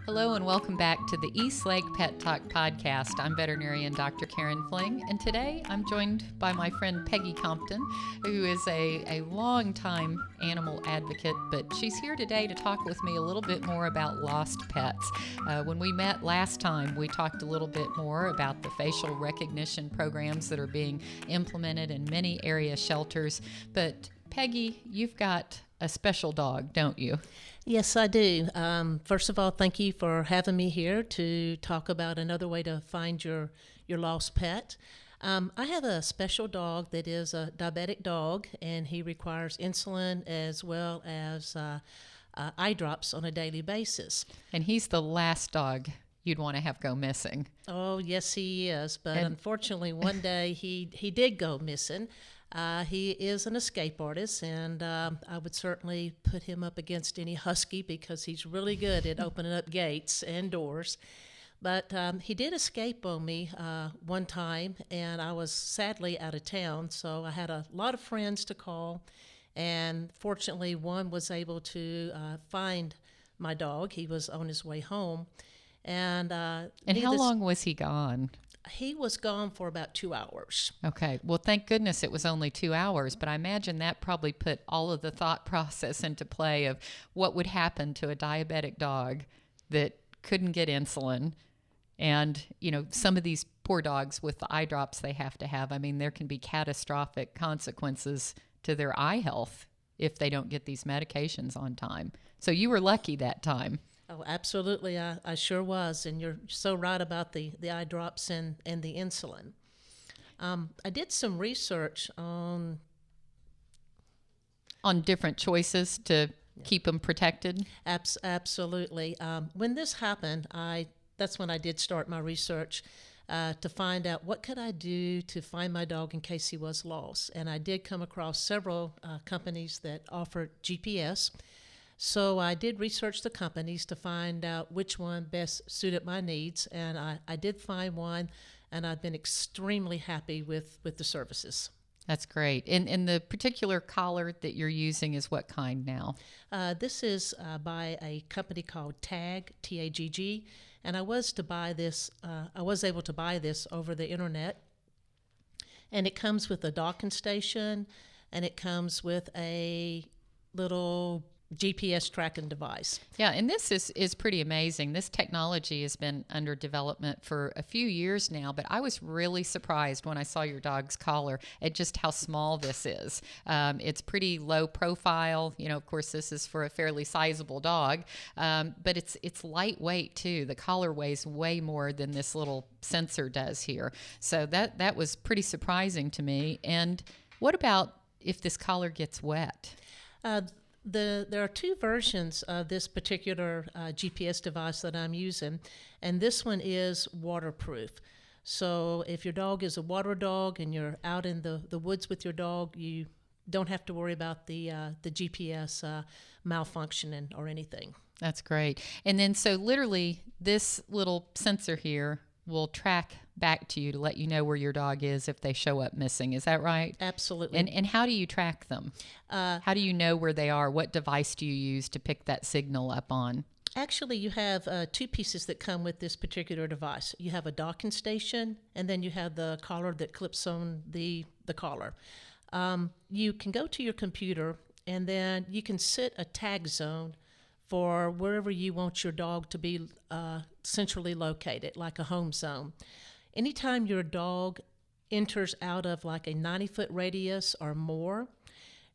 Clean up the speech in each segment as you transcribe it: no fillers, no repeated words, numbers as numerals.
Hello and welcome back to the East Lake Pet Talk podcast. I'm veterinarian Dr. Karen Fling, and today I'm joined by my friend Peggy Compton, who is a long-time animal advocate, but she's here today to talk with me a little bit more about lost pets. When we met last time, we talked a little bit more about the facial recognition programs that are being implemented in many area shelters, but Peggy, you've got a special dog, don't you? Yes, I do. First of all, thank you for having me here to talk about another way to find your lost pet. I have a special dog that is a diabetic dog, and he requires insulin as well as eye drops on a daily basis. And he's the last dog you'd want to have go missing. Oh, yes, he is. But unfortunately, one day he did go missing. He is an escape artist, and I would certainly put him up against any husky because he's really good at opening up gates and doors. But he did escape on me one time, and I was sadly out of town, so I had a lot of friends to call, and fortunately one was able to find my dog. He was on his way home. And how long was he gone? He was gone for about 2 hours. Okay. Well, thank goodness it was only 2 hours, but I imagine that probably put all of the thought process into play of what would happen to a diabetic dog that couldn't get insulin. And, you know, some of these poor dogs with the eye drops they have to have, I mean, there can be catastrophic consequences to their eye health if they don't get these medications on time. So you were lucky that time. Oh, absolutely. I sure was. And you're so right about the eye drops and the insulin. I did some research on different choices to keep them protected. Absolutely. When this happened, that's when I did start my research to find out what could I do to find my dog in case he was lost. And I did come across several companies that offered GPS. So I did research the companies to find out which one best suited my needs, and I did find one, and I've been extremely happy with the services. That's great. And the particular collar that you're using is what kind now? This is by a company called TAG, T-A-G-G, and I was able to buy this over the internet, and it comes with a docking station, and it comes with a little GPS tracking device. Yeah, and this is pretty amazing. This technology has been under development for a few years now, but I was really surprised when I saw your dog's collar at just how small this is. It's pretty low profile. You know, of course, this is for a fairly sizable dog, but it's lightweight too. The collar weighs way more than this little sensor does here. So that was pretty surprising to me. And what about if this collar gets wet? There are two versions of this particular GPS device that I'm using, and this one is waterproof. So if your dog is a water dog and you're out in the woods with your dog, you don't have to worry about the GPS malfunctioning or anything. That's great. And then so literally this little sensor here will track back to you to let you know where your dog is if they show up missing. Is that right? Absolutely. And how do you track them? How do you know where they are? What device do you use to pick that signal up on? Actually, you have two pieces that come with this particular device. You have a docking station, and then you have the collar that clips on the collar. You can go to your computer, and then you can set a tag zone for wherever you want your dog to be centrally located, like a home zone. Anytime your dog enters out of like a 90-foot radius or more,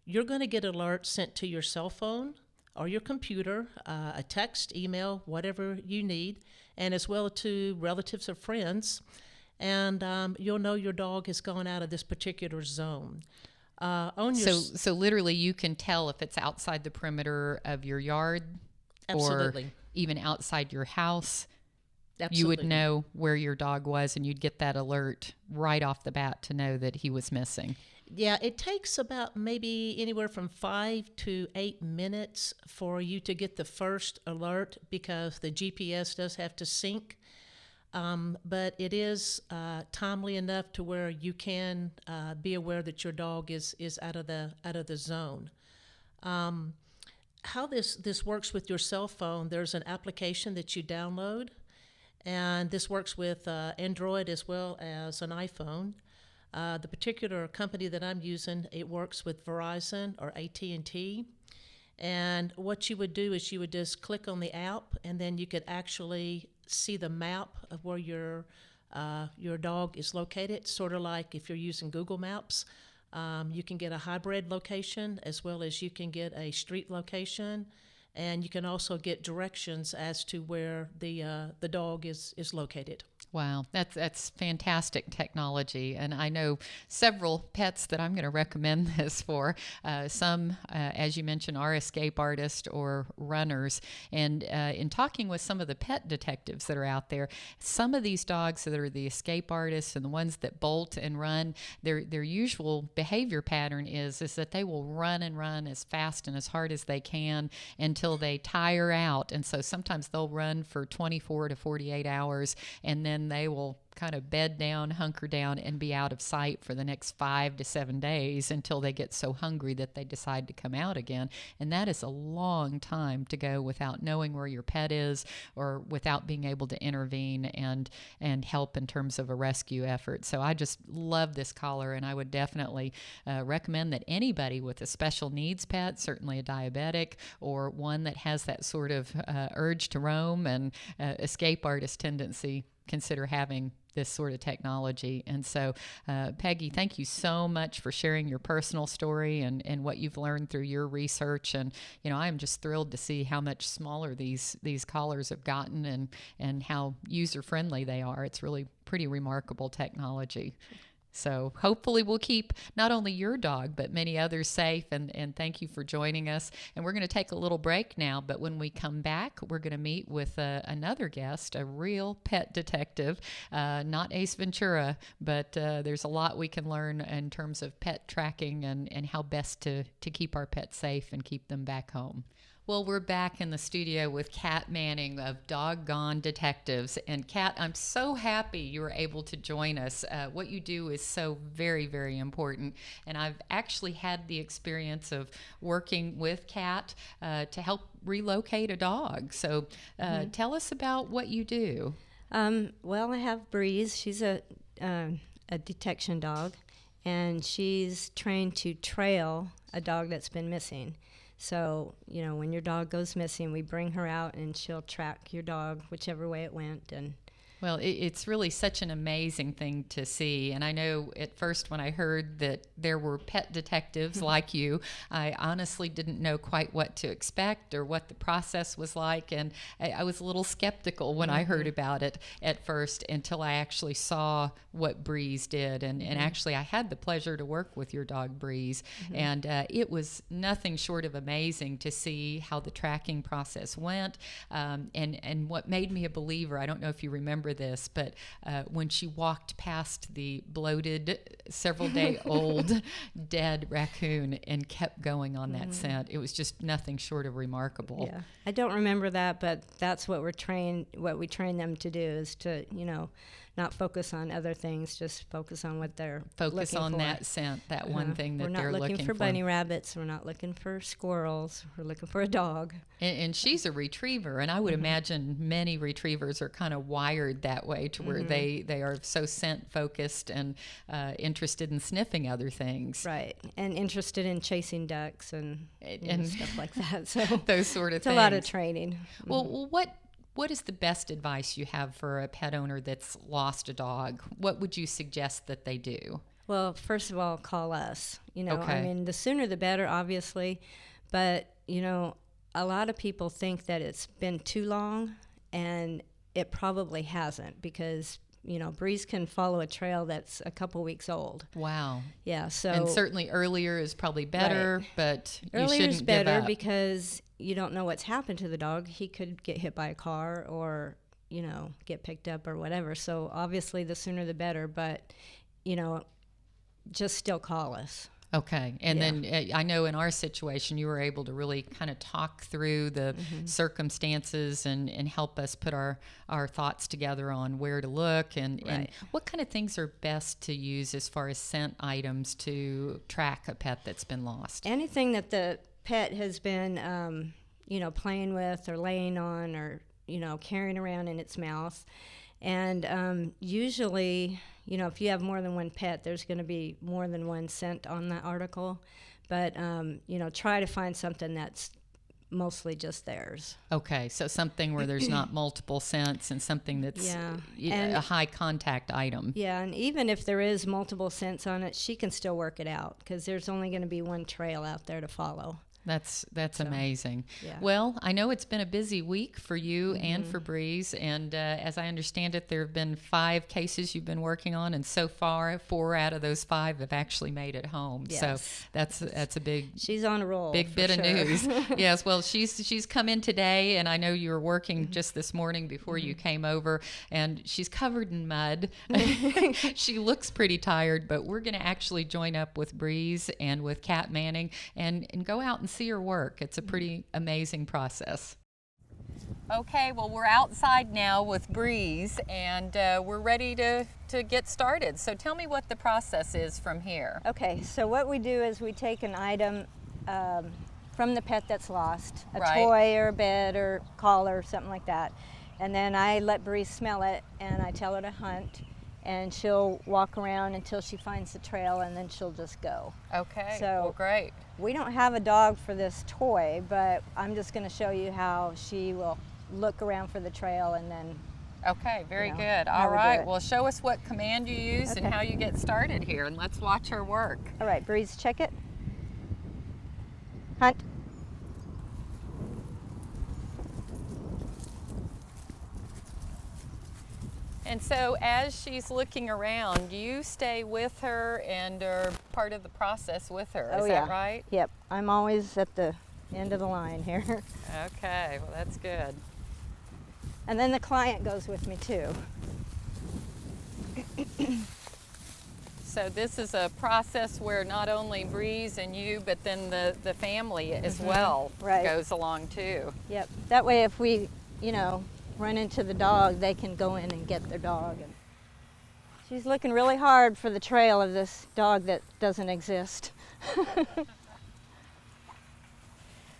you're going to get alerts sent to your cell phone or your computer, a text, email, whatever you need, and as well to relatives or friends. And you'll know your dog has gone out of this particular zone. So literally you can tell if it's outside the perimeter of your yard. Absolutely. Or even outside your house. Absolutely. You would know where your dog was, and you'd get that alert right off the bat to know that he was missing. Yeah, it takes about maybe anywhere from 5 to 8 minutes for you to get the first alert because the GPS does have to sync. But it is timely enough to where you can be aware that your dog is out of the zone. how this works with your cell phone, there's an application that you download, and this works with Android as well as an iPhone. The particular company that I'm using, it works with Verizon or AT&T. And what you would do is you would just click on the app, and then you could actually see the map of where your dog is located, sort of like if you're using Google Maps. You can get a hybrid location as well as you can get a street location, and you can also get directions as to where the dog is located. Wow, that's fantastic technology, and I know several pets that I'm going to recommend this for. Some, as you mentioned, are escape artists or runners. And in talking with some of the pet detectives that are out there, some of these dogs that are the escape artists and the ones that bolt and run, their usual behavior pattern is that they will run and run as fast and as hard as they can until they tire out. And so sometimes they'll run for 24 to 48 hours, and then they will kind of bed down, hunker down, and be out of sight for the next 5 to 7 days until they get so hungry that they decide to come out again. And that is a long time to go without knowing where your pet is or without being able to intervene and help in terms of a rescue effort. So I just love this collar, and I would definitely recommend that anybody with a special needs pet, certainly a diabetic or one that has that sort of urge to roam and escape artist tendency, consider having this sort of technology. And so, Peggy, thank you so much for sharing your personal story and what you've learned through your research. And, I'm just thrilled to see how much smaller these collars have gotten and how user-friendly they are. It's really pretty remarkable technology. So hopefully we'll keep not only your dog, but many others safe. And thank you for joining us. And we're going to take a little break now. But when we come back, we're going to meet with another guest, a real pet detective, not Ace Ventura, but there's a lot we can learn in terms of pet tracking and how best to keep our pets safe and keep them back home. Well, we're back in the studio with Kat Manning of Doggone Detectives. And Kat, I'm so happy you were able to join us. What you do is so very, very important. And I've actually had the experience of working with Kat to help relocate a dog. So tell us about what you do. Well, I have Bree. She's a detection dog, and she's trained to trail a dog that's been missing. So, when your dog goes missing, we bring her out and she'll track your dog whichever way it went. And well, it's really such an amazing thing to see. And I know at first when I heard that there were pet detectives like you, I honestly didn't know quite what to expect or what the process was like. And I was a little skeptical when I heard about it at first until I actually saw what Breeze did. And actually I had the pleasure to work with your dog Breeze. And it was nothing short of amazing to see how the tracking process went. And what made me a believer, I don't know if you remember this, but when she walked past the bloated, several-day-old dead raccoon and kept going on that scent, it was just nothing short of remarkable. Yeah, I don't remember that, but that's what we train them to do is to, not focus on other things, just focus on what they're focus on for. That scent, that one thing that they're looking for. We're not looking for bunny rabbits. We're not looking for squirrels. We're looking for a dog. And she's a retriever, and I would imagine many retrievers are kind of wired that way to where they are so scent focused and interested in sniffing other things. Right, and interested in chasing ducks and stuff like that. So those sort of it's things. A lot of training. Well, what is the best advice you have for a pet owner that's lost a dog? What would you suggest that they do? Well, first of all, call us. Okay. I mean, the sooner the better, obviously. But, a lot of people think that it's been too long, and it probably hasn't because, Breeze can follow a trail that's a couple weeks old. Wow. Yeah, so... And certainly earlier is probably better, right. But you earlier shouldn't is better give up. Because you don't know what's happened to the dog. He could get hit by a car or, get picked up or whatever. So obviously the sooner the better, but, just still call us. Okay. And then I know in our situation, you were able to really kind of talk through the circumstances and help us put our thoughts together on where to look and what kind of things are best to use as far as scent items to track a pet that's been lost. Anything that pet has been, playing with or laying on or, carrying around in its mouth. And usually, if you have more than one pet, there's going to be more than one scent on that article. But, try to find something that's mostly just theirs. Okay, so something where there's not multiple scents and something that's a high contact item. Yeah, and even if there is multiple scents on it, she can still work it out because there's only going to be one trail out there to follow. That's amazing. Yeah. Well, I know it's been a busy week for you and for Breeze, and as I understand it, there have been 5 cases you've been working on, and so far 4 out of those 5 have actually made it home. Yes. So that's a big. She's on a roll. Big bit of news. Yes. Well, she's come in today, and I know you were working just this morning before you came over, and she's covered in mud. She looks pretty tired, but we're going to actually join up with Breeze and with Kat Manning and go out and see her work. It's a pretty amazing process. Okay, well, we're outside now with Breeze, and we're ready to get started. So tell me what the process is from here. Okay, so what we do is we take an item from the pet that's lost, a Right. toy or a bed or collar or something like that, and then I let Bree smell it, and I tell her to hunt, and she'll walk around until she finds the trail, and then she'll just go. Okay, So- well, great. We don't have a dog for this toy, but I'm just going to show you how she will look around for the trail and then. Okay, very know, good. how All we do right, it. well, show us what command you use and Okay. how you get started here, and let's watch her work. All right, Breeze, check it. Hunt. And so as she's looking around, you stay with her and are part of the process with her. Is that right? Yep, I'm always at the end of the line here. Okay, well, that's good. And then the client goes with me too. So this is a process where not only Breeze and you, but then the family as well Right. goes along too. Yep, that way if we, run into the dog, they can go in and get their dog. And she's looking really hard for the trail of this dog that doesn't exist.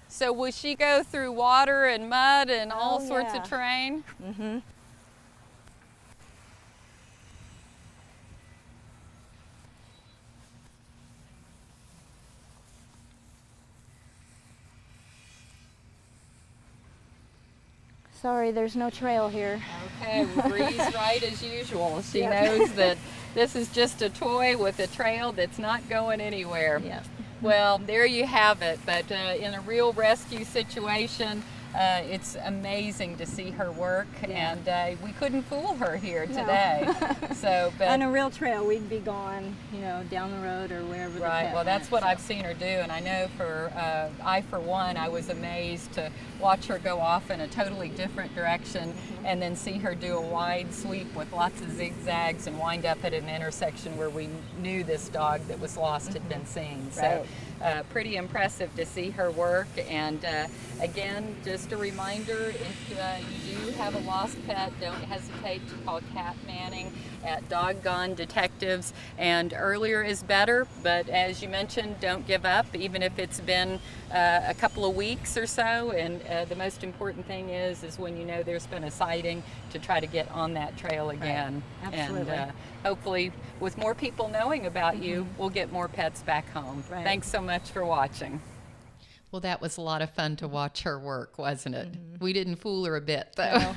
So will she go through water and mud and all Oh, sorts yeah. of terrain? Mm-hmm. Sorry, there's no trail here. Okay, well, Bree's right as usual. She Yep. knows that this is just a toy with a trail that's not going anywhere. Yeah. Well, there you have it. But in a real rescue situation, it's amazing to see her work, Yeah. and we couldn't fool her here today. So, but On a real trail, we'd be gone, down the road or wherever the right. pet Well, that's went, what I've seen her do, and I know for one, I was amazed to watch her go off in a totally different direction, and then see her do a wide sweep with lots of zigzags and wind up at an intersection where we knew this dog that was lost had been seen. So, pretty impressive to see her work. And again, just a reminder: if you do have a lost pet, don't hesitate to call Kat Manning at Doggone Detectives. And earlier is better, but as you mentioned, don't give up, even if it's been a couple of weeks or so. And the most important thing is when you know there's been a sighting, to try to get on that trail again. Absolutely. And hopefully, with more people knowing about you, we'll get more pets back home. Right. Thanks so much for watching. Well, that was a lot of fun to watch her work, wasn't it? We didn't fool her a bit, though.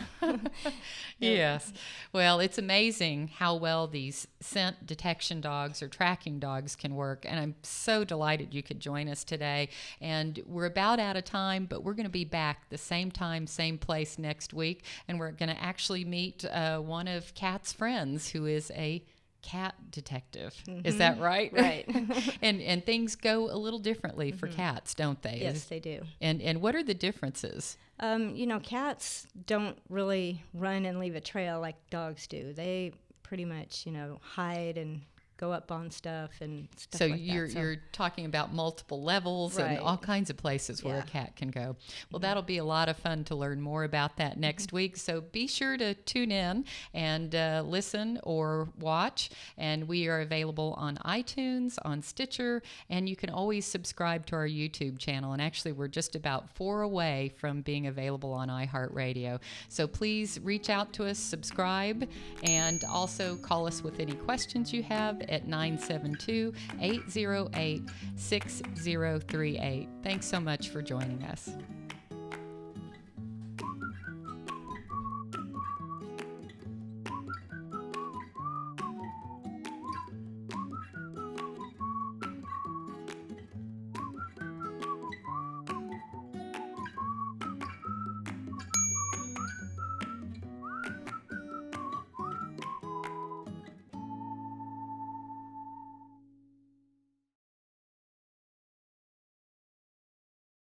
Yes. Well, it's amazing how well these scent detection dogs or tracking dogs can work, and I'm so delighted you could join us today. And we're about out of time, but we're going to be back the same time, same place next week, and we're going to actually meet one of Kat's friends who is a cat detective. Is that right? Right. and things go a little differently for cats, don't they? Yes, they do. And what are the differences? Cats don't really run and leave a trail like dogs do. They pretty much, hide and go up on stuff and stuff So like that. So you're talking about multiple levels and Right. all kinds of places where a Yeah. cat can go. Well, that'll be a lot of fun to learn more about that next week. So be sure to tune in and listen or watch. And we are available on iTunes, on Stitcher, and you can always subscribe to our YouTube channel. And actually, we're just about 4 away from being available on iHeartRadio. So please reach out to us, subscribe, and also call us with any questions you have at 972-808-6038. Thanks so much for joining us.